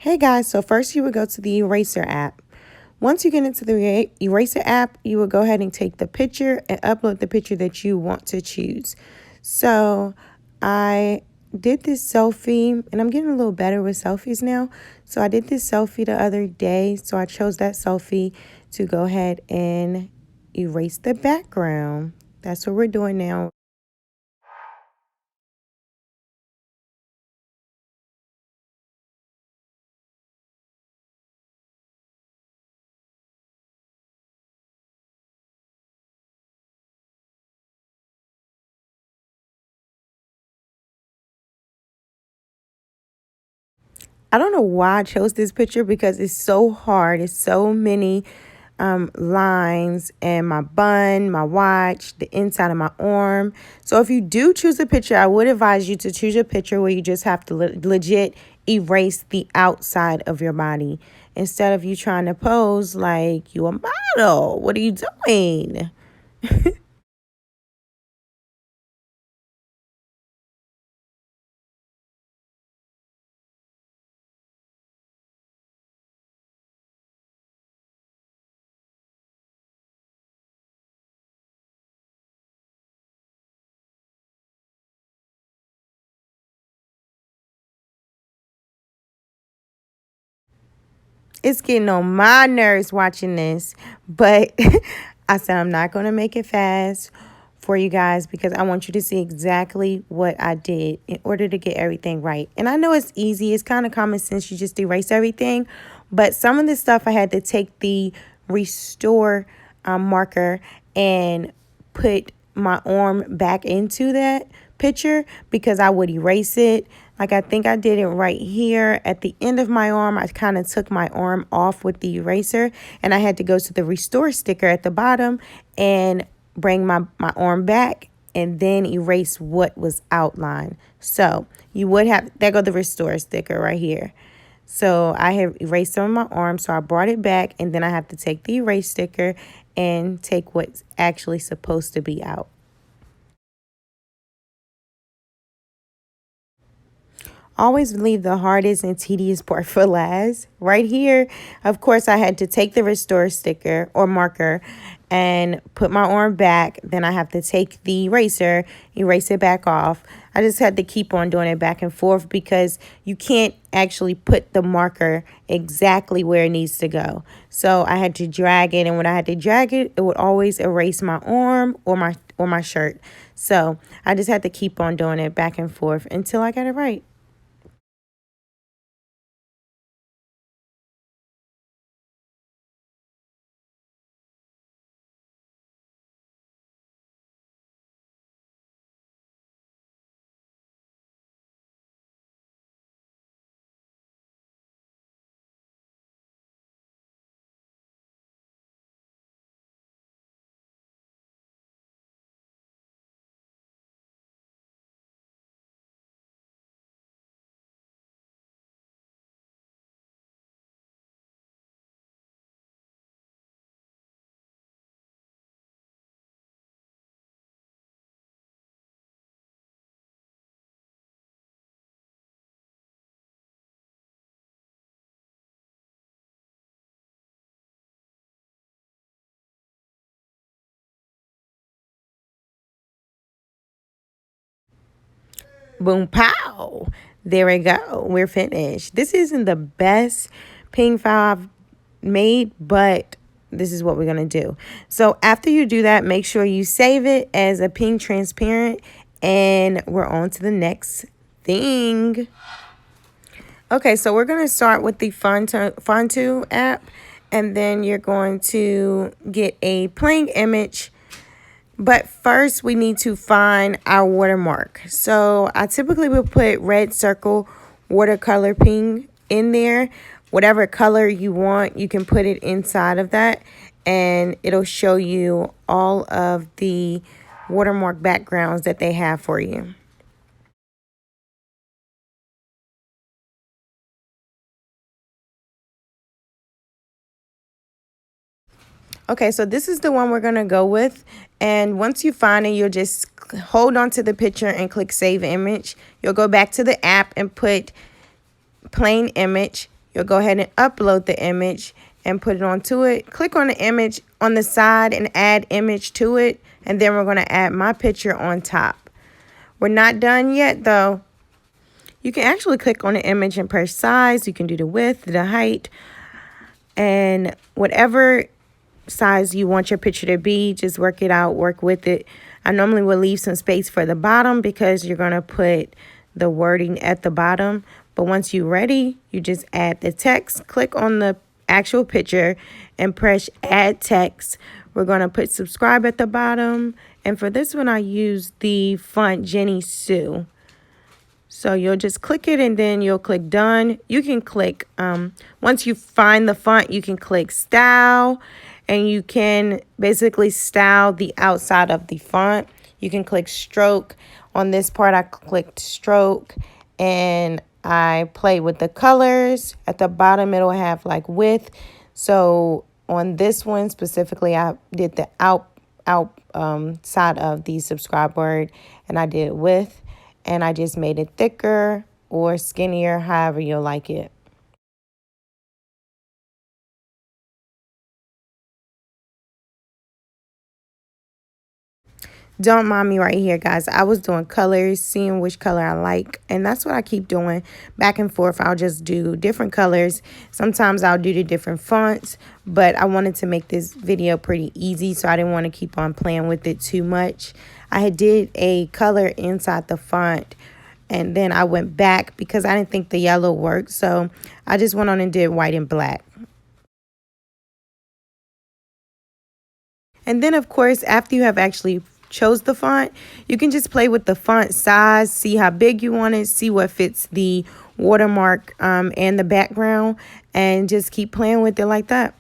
Hey guys, so first you would go to the eraser app. Once you get into the eraser app, you will go ahead and take the picture and upload the picture that you want to choose. So I did this selfie, and I'm getting a little better with selfies now. So I did this selfie the other day, so I chose that selfie to go ahead and erase the background. That's what we're doing now. I don't know why I chose this picture because it's so hard. It's so many lines and my bun, my watch, the inside of my arm. So if you do choose a picture, I would advise you to choose a picture where you just have to legit erase the outside of your body instead of you trying to pose like you a model. What are you doing? It's getting on my nerves watching this, but I said I'm not going to make it fast for you guys because I want you to see exactly what I did in order to get everything right. And I know it's easy. It's kind of common sense. You just erase everything. But some of this stuff I had to take the restore marker and put my arm back into that picture because I would erase it. Like I think I did it right here at the end of my arm. I kind of took my arm off with the eraser and I had to go to the restore sticker at the bottom and bring my arm back and then erase what was outlined. So you would have, there go the restore sticker right here. So I have erased some of my arm, so I brought it back and then I have to take the erase sticker and take what's actually supposed to be out. Always leave the hardest and tedious part for last. Right here, of course, I had to take the restore sticker or marker and put my arm back. Then I have to take the eraser, erase it back off. I just had to keep on doing it back and forth because you can't actually put the marker exactly where it needs to go. So I had to drag it, and when I had to drag it, it would always erase my arm or my shirt. So I just had to keep on doing it back and forth until I got it right. Boom, pow. There we go. We're finished. This isn't the best ping file I've made, but this is what we're going to do. So after you do that, make sure you save it as a ping transparent, and we're on to the next thing. Okay, so we're going to start with the Fontu app, and then you're going to get a plain image. But first, we need to find our watermark. So I typically will put red circle watercolor ping in there. Whatever color you want, you can put it inside of that. And it'll show you all of the watermark backgrounds that they have for you. Okay, so this is the one we're going to go with. And once you find it, you'll just hold on to the picture and click Save Image. You'll go back to the app and put plain image. You'll go ahead and upload the image and put it onto it. Click on the image on the side and add image to it. And then we're going to add my picture on top. We're not done yet though. You can actually click on the image and press size. You can do the width, the height, and whatever size you want your picture to be, just work it out, work with it. I normally will leave some space for the bottom because you're going to put the wording at the bottom. But once you're ready, you just add the text. Click on the actual picture and press add text. We're going to put subscribe at the bottom. And for this one, I use the font Jenny Sue. So you'll just click it and then you'll click done. You can click, once you find the font, you can click style and you can basically style the outside of the font. You can click stroke. On this part, I clicked stroke and I play with the colors. At the bottom, it'll have like width. So on this one specifically, I did the outside of the subscribe word and I did width. And I just made it thicker or skinnier, however you'll like it. Don't mind me right here, guys. I was doing colors, seeing which color I like. And that's what I keep doing back and forth. I'll just do different colors. Sometimes I'll do the different fonts. But I wanted to make this video pretty easy, so I didn't want to keep on playing with it too much. I did a color inside the font. And then I went back because I didn't think the yellow worked. So I just went on and did white and black. And then, of course, after you have actually chose the font, you can just play with the font size, see how big you want it, see what fits the watermark and the background, and just keep playing with it like that.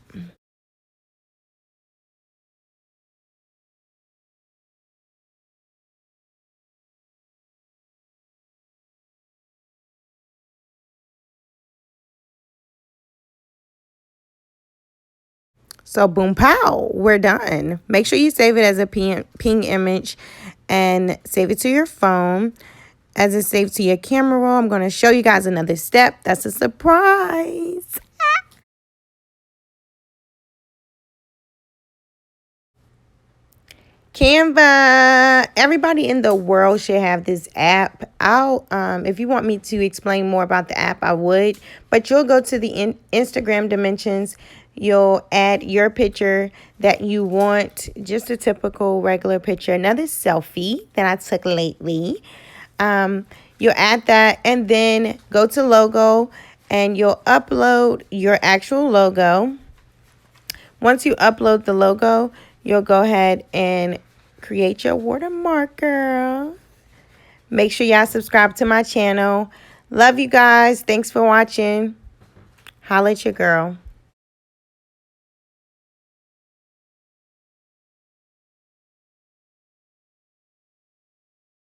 So boom, pow, we're done. Make sure you save it as a ping image and save it to your phone. As it's saved to your camera roll, I'm going to show you guys another step. That's a surprise. Canva. Everybody in the world should have this app. If you want me to explain more about the app, I would. But you'll go to the Instagram dimensions. You'll add your picture that you want, just a typical regular picture. Another selfie that I took lately. You'll add that and then go to logo and you'll upload your actual logo. Once you upload the logo, you'll go ahead and create your watermark, girl. Make sure y'all subscribe to my channel. Love you guys. Thanks for watching. Holla at your girl.